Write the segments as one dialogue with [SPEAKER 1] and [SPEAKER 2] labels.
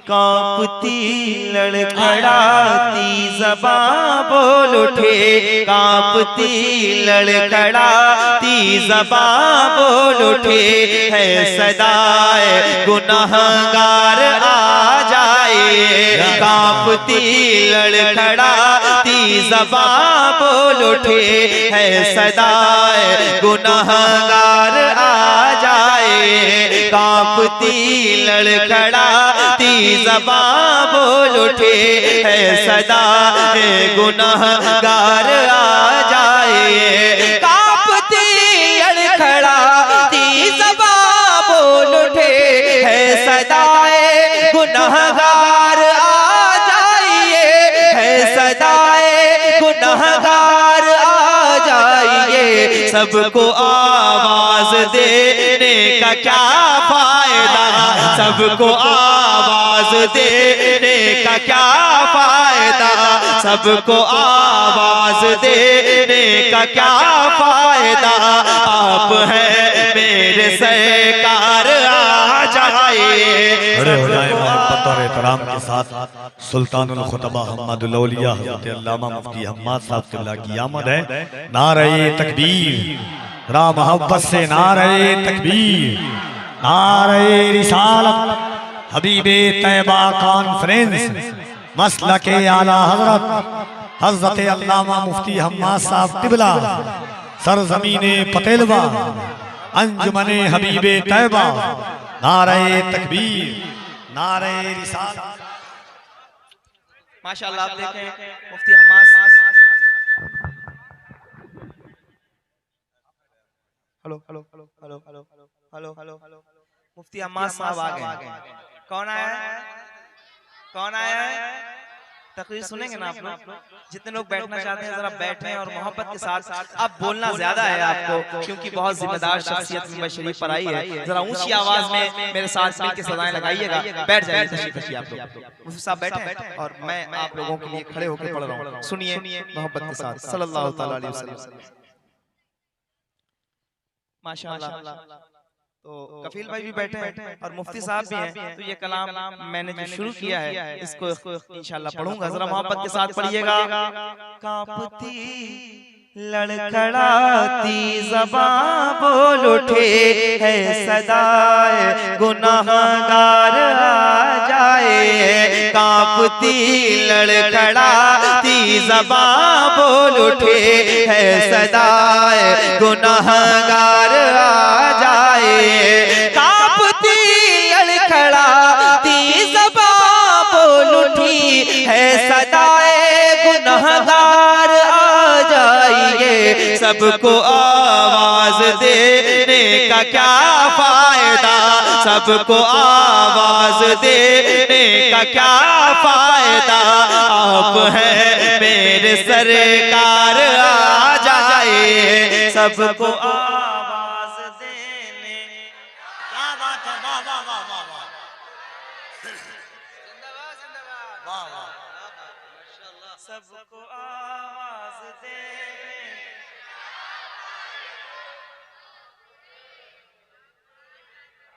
[SPEAKER 1] कांपती लड़खड़ाती ज़बां बोल उठे, कांपती लड़खड़ाती ज़बां बोल उठे, है सदाए गुनहगार आ जाए। कांपती लड़खड़ाती ज़बां बोल उठे, है सदाए गुनहगार आ जाए। कांपती लड़खड़ाती ज़बां बोल उठे, है सदाए गुनहगार आ जाए। कांपती लड़खड़ाती ज़बां बोल उठे, है सदाए गुनहगार आ जाइए, है सदाए गुनहगार आ जाइए। सबको आवाज देने का क्या फायदा, सबको आवाज देने का क्या फायदा, सबको आवाज देने का क्या फायदा। आप हैं मेरे सरकार आ जाए।
[SPEAKER 2] खड़े हो जाए मोहब्बत और एहतराम के साथ सुल्तानुल खुतबा हम्मदुल औलिया हज़रत अल्लामा मुफ्ती हम्माद साहब क़िबला की आमद है। नारे तकबीर, रा मोहब्बत से नारे तकबीर, नारे रिसालत, हबीबे तैयबा कॉन्फ्रेंस, मसलके आला हजरत हज़रत अल्लामा मुफ्ती हम्माद साहब क़िबला, सरज़मीने पतेलवा, अंजुमने हबीबे तैयबा। नारे तकबीर, नारे रिसालत।
[SPEAKER 1] माशाअल्लाह आप देखें मुफ्ती Hammad hello hello hello hello hello hello hello hello मुफ्ती हम्माद साहब आ गए। कौन आया है, कौन आया है? तकरीर सुनेंगे ना आप लोग? जितने लोग बैठना चाहते हैं जरा बैठें और मोहब्बत के साथ। अब बोलना ज्यादा है आपको क्योंकि बहुत जिम्मेदार शख्सियत में शरीफ पर आई है। जरा ऊंची आवाज में मेरे साथ मिलकर सदाएं लगाइएगा। बैठ जाइए तशरीफ रखिए आप लोग। मुफ्ती साहब बैठे और मैं आप लोगों के लिए खड़े होकर पढ़ रहा हूँ। सुनिए मोहब्बत के साथ। सल्लल्लाहु तआला अलैहि वसल्लम। माशाअल्लाह। तो कफील भाई भी बैठे हैं और मुफ्ती साहब भी हैं। तो ये कलाम मैंने जो शुरू किया है इसको इंशाल्लाह पढ़ूंगा। जरा मोहब्बत के साथ पढ़िएगा। कांपती लड़खड़ाती ज़बां बोल उठे, है सदाए गुनहगार आ जाए। कांपती लड़खड़ाती ज़बां बोल उठे, है सदाए गुनहगार आ जाए। कांपती लड़खड़ाती ज़बां बोल उठी, है सदाए गुनहगार आ जाइए। सबको आवाज देने का क्या फायदा, सबको आवाज देने का क्या फायदा। आप हैं मेरे सरकार आ जाए। सबको आवाज देने। क्या बात है, वाह वाह वाह वाह वाह, जिंदाबाद जिंदाबाद, वाह वाह। सबको आवाज देने।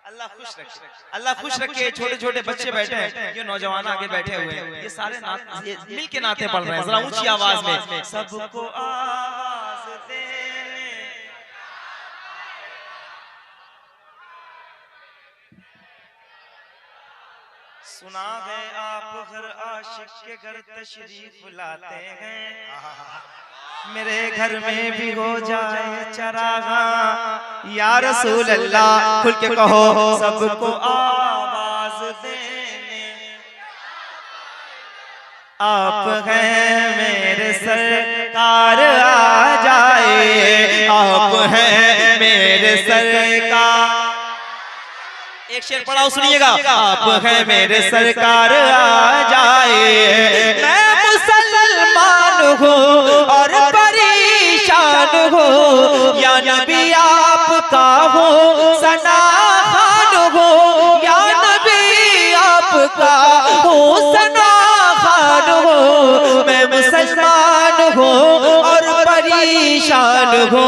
[SPEAKER 1] अल्लाह खुश रखे, अल्लाह खुश रखे। छोटे छोटे बच्चे बैठे हैं, ये नौजवान आगे बैठे हुए हैं, ये सारे ये मिल के नाते पढ़ रहे हैं। जरा ऊंची आवाज में। सबको आवाज देने। सुना है आप हर आशिक के घर तशरीफ लाते हैं, मेरे घर में भी हो जाए चरागा। या रसूल अल्लाह, खुल के कहो। सबको आवाज देने आप हैं मेरे सरकार आ जाए। आप हैं मेरे सरकार। एक शेर पढ़ाओ सुनिएगा। आप हैं मेरे सरकार आ जाए। मैं मुसलमान हूँ और परेशान हूँ, या नबी आपका हूँ सना खान हूँ, या नबी आपका हूँ सना खान हूँ। मैं मुसलमान हूँ और परेशान
[SPEAKER 3] शान हो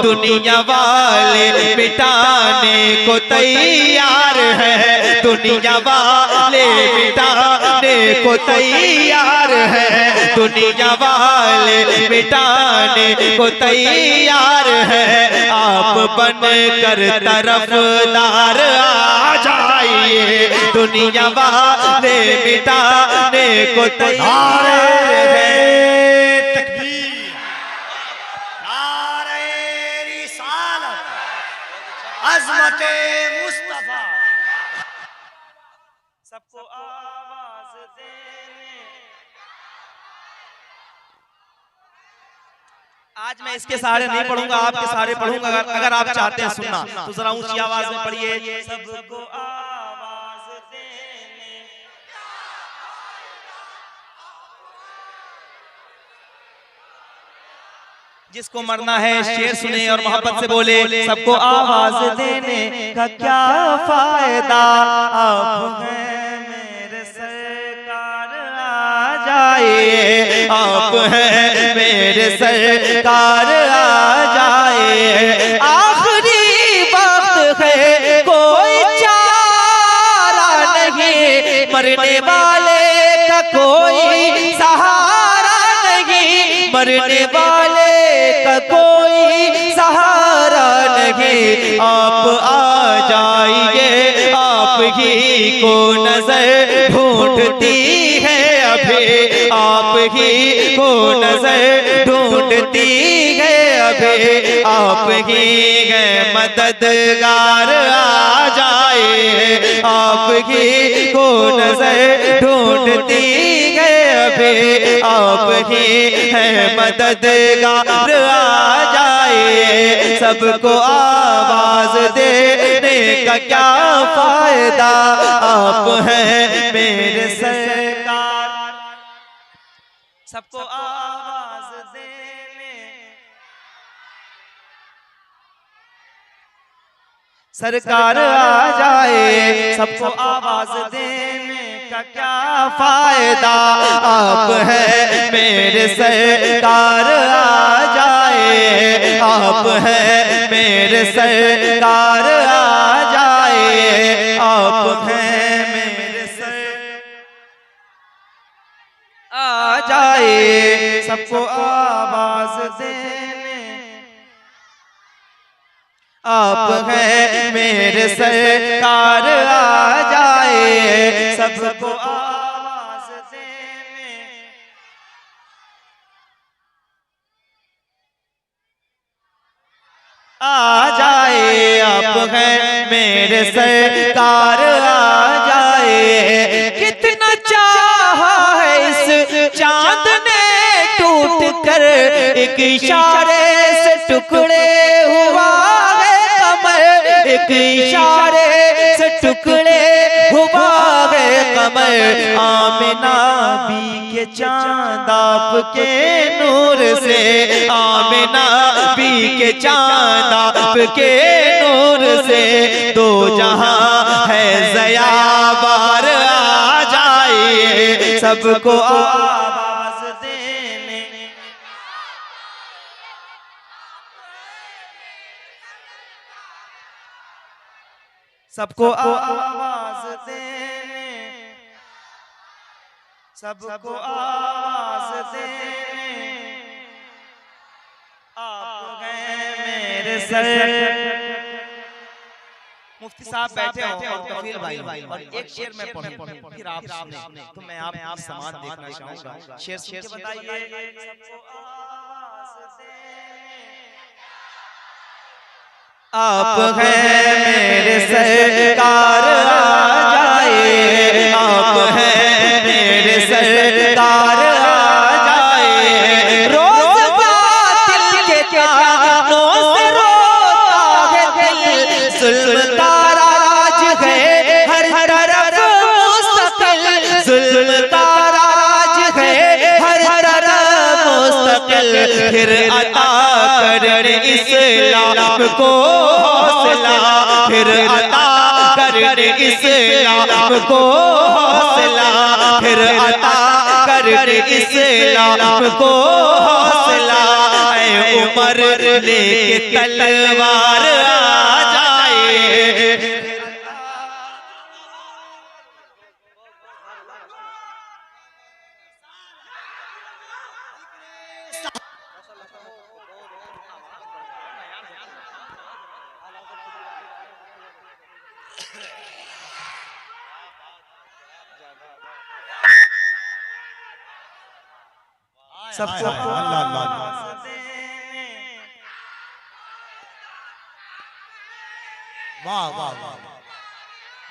[SPEAKER 3] दुनिया वाले मिटाने को तैयार है, दुनिया वाले मिटाने को तैयार है, दुनिया वाले मिटाने को तैयार है। आप बनकर तरफदार आ जाइए, दुनिया वाले मिटाने को तैयार है।
[SPEAKER 2] तकबीर, नारे रिसालत, अज़मते मुस्तफा।
[SPEAKER 1] सबको आवाज देने। आज मैं इसके सारे नहीं पढ़ूंगा, आपके सारे पढ़ूंगा। अगर आप चाहते हैं सुनना तो जरा ऊंची आवाज में पढ़िए। सबको आवाज देने, जिसको मरना है शेर सुने और मोहब्बत से बोले। सबको आवाज देने का क्या फायदा, आप हैं मेरे सरकार आ जाए, आप हैं मेरे सरकार आ जाए। आखिरी वक्त है कोई चारा नहीं, मरने वाले का कोई सहारा नहीं, मरने वाले का कोई सहारा नहीं। आप आ जाइए, आप ही को नजर ढूंढती है अभी, आप ही को नजर ढूंढती है अभी, आप ही है मददगार आ जाए, आप ही को नजर ढूंढती है अभी, आप ही है मददगार आ जाए। सबको आवाज देने का क्या फायदा, आप हैं मेरे सरकार। सबको आवाज देने, सरकार आ जाए। सबको आवाज देने का क्या फायदा, आप हैं मेरे सरकार आ जाए, आप हैं मेरे सरकार आ जाए, आप हैं मेरे सरकार आ जाए। सबको आवाज देने, आप हैं मेरे सरकार आ जाए। सबको आवाज देने, आ जाए, आप हैं मेरे सरकार आ जाए। कितना चाहा है इस चांद ने टूट कर, एक इशारे से टुकड़े हुआ है कमर, एक इशारे से टुकड़े हुआ है कमर। आमिना बी के चांद आपके नूर से, आमिना बी के चांद आपके नूर से, दो जहां है ज़याबार आ जाइए। सबको आवाज देने, सबको आवाज देने, सबको आवाज देने, आप हैं मेरे सर। मुफ्ती साहब बैठे हो और कफील भाई, और एक शेर मैं पढ़ूं फिर आप सुने, तो मैं आप समाज देखना चाहूंगा। शेर सुन के बताइए। सबको आवाज देने, आप हैं मेरे सरकार आ जाए, आप हैं मेरे सरकार आ जाए। रोज बातिल के कानों से रोता है दिल, जुल्म का राज है हर तरफ मुस्तकिल, जुल्म का राज है हर तरफ मुस्तकिल। फिर अता कर इस्लाम को हौसला, फिर अता कर इस्लाम को हौसला, फिर अता कर इस्लाम को हौसला। ऐ
[SPEAKER 3] उमर लेके तलवार आ जाए।
[SPEAKER 1] सबको
[SPEAKER 2] अल्लाह अल्लाह वाह वाह वाह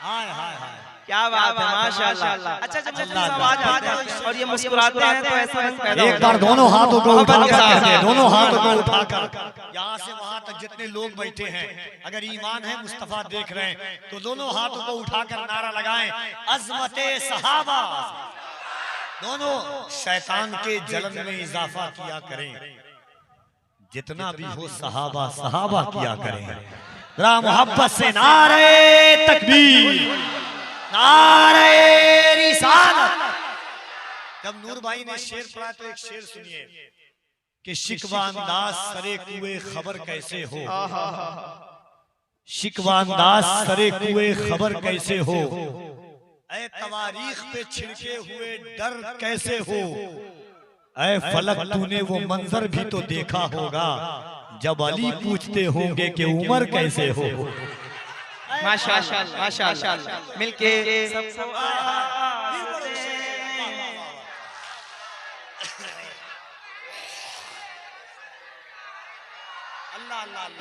[SPEAKER 2] हाय हाय हाय
[SPEAKER 1] क्या बात है, माशाल्लाह। अच्छा जब आवाज आती है और ये मुस्कुराते हैं तो ऐसा रंग पैदा
[SPEAKER 2] एक बार दोनों हाथों को उठाकर दोनों हाथों को उठाकर यहाँ से वहां तक जितने लोग बैठे हैं, अगर ईमान है मुस्तफा देख रहे हैं तो दोनों हाथों को उठाकर नारा लगाएं, अज़मते सहाबा। दोनों शैतान के जलन में इजाफा किया करें, जितना भी हो सहाबा सहाबा किया करें। जरा मोहब्बत से नारे तकबीर, नारे रिसालत। जब नूर भाई ने शेर पढ़ा तो एक शेर सुनिए कि शिकवा अंदाज सरे कुए खबर कैसे हो, शिकवा अंदाज सरे कुए खबर कैसे हो, ऐ तवारीख पे छिड़के हुए डर कैसे हो, ऐ फलक तूने वो मंजर भी तो देखा होगा जब अली पूछते होंगे कि उमर कैसे हो।
[SPEAKER 1] माशाल्लाह माशाल्लाह मिलके सबको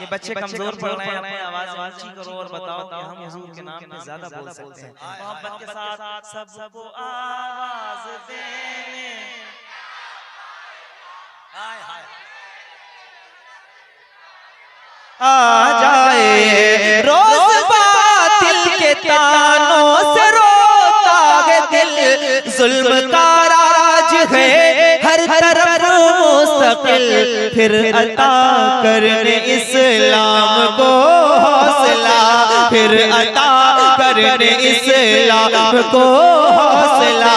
[SPEAKER 1] ये बच्चे कमजोर पड़ रहे हैं, अपनी आवाज ऊंची करो और बताओ कि हम हुजूर के नाम पे ज्यादा बोल सकते हैं। मोहब्बत के साथ सबको आवाज देने
[SPEAKER 3] आ जाए। रोज बातिल के तानों से रोता है दिल, जुल्म का राज है हर तरफ मुस्तकिल, फिर अता करने इस्लाम को हौसला, फिर अता करने इस्लाम को हौसला।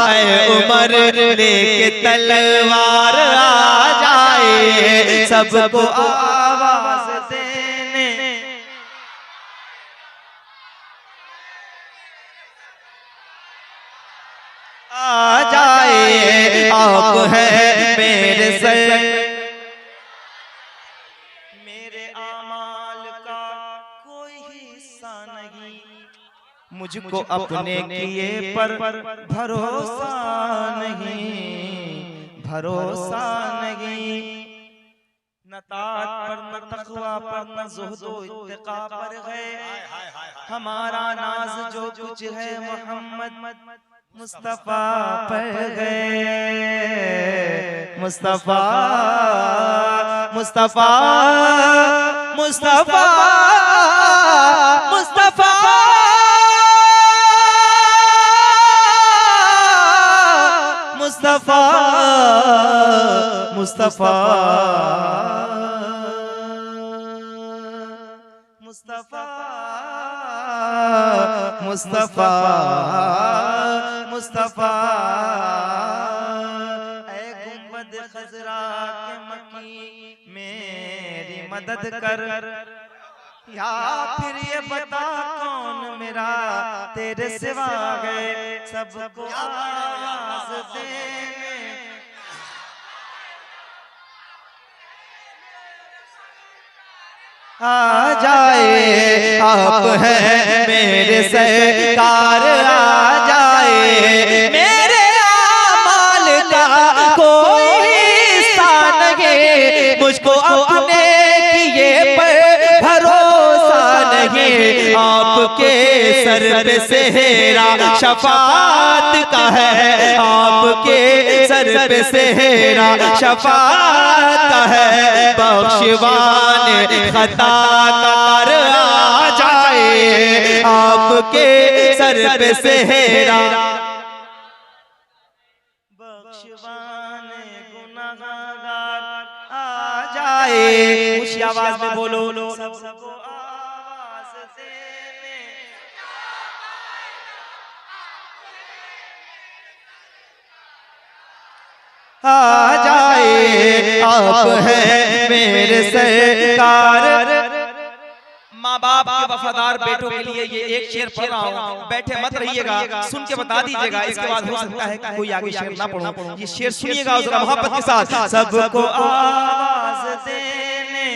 [SPEAKER 3] ऐ उमर लेके तलवार आ जाए, सबको आवाज देने आ जाए। आप है मेरे सर,
[SPEAKER 1] मेरे आमाल का कोई हिस्सा नहीं, मुझको अपने किए पर भरोसा नहीं, भरोसा नहीं। न तात पर न तक़वा पर न ज़ुहदो इत्तिक़ा पर है, हमारा नाज जो कुछ है मोहम्मद मुस्तफा पर है। मुस्तफा मुस्तफा मुस्तफा मुस्तफा मुस्तफा मुस्तफा मुस्तफा मुस्तफा मुस्तफा। ऐ गुंबद खजरा के मकी मेरी मदद कर, या फिर ये बता कौन मेरा तेरे सिवा है, सबको आवाज देने
[SPEAKER 3] आ जाए। आप है मेरे सरकार आ जाए, मेरे आमाल का कोई हिस्सा नहीं, मुझको अपने किए पर भरोसा नहीं। आपके सर पे सेहरा शफात का है, आपके सर पे सेहरा शफात का है। बख्शवान खताकार आ जाए, आपके सर पे सेहरा
[SPEAKER 1] बख्शवान गुनाहगार आ जाए। ऊंची आवाज में बोलो, सबको आवाज देने
[SPEAKER 3] आ जाए। आप है मेरे सरकार।
[SPEAKER 1] माँ बाप के वफादार बेटों के लिए ये एक शेर पढ़ रहा हूँ, बैठे मत रहिएगा, सुन के बता दीजिएगा। इसके बाद हो सकता है कि कोई आगे शेर ना पढ़ो। ये शेर सुनिएगा जरा मोहब्बत के साथ।
[SPEAKER 3] सबको आवाज देने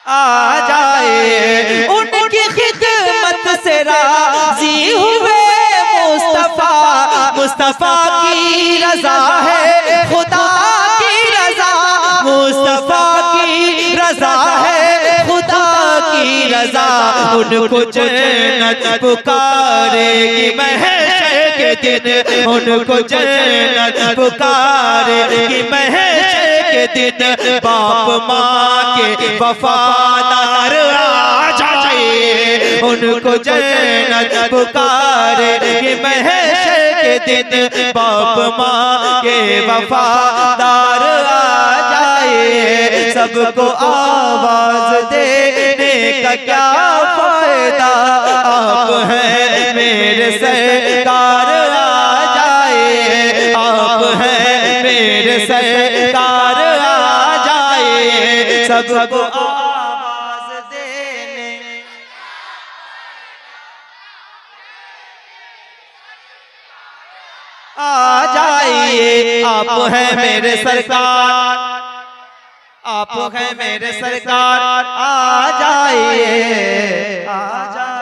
[SPEAKER 3] आ जाए, उनकी खिदमत से राजी हुए मुस्तफा। मुस्तफा की रजा है खुदा की रजा, मुस्तफा की रजा है खुदा की रजा। उनको जन्नत पुकारेगी महशर के दिन, उनको जन्नत पुकारेगी महशर के दिन। बाप माँ के वफादार आ जाए, उनको जन्नत पुकारेगी महशर के दिन। बाप माँ के वफादार आ जाए, सबको आवाज देने का क्या फायदा। आप हैं मेरे सरकार आ जाए, आप हैं मेरे सरकार आ जाए, सबको आवाज देने आ जाइए। आप हैं मेरे सरकार, आप हैं मेरे सरकार आ जाइए, आ जाइए।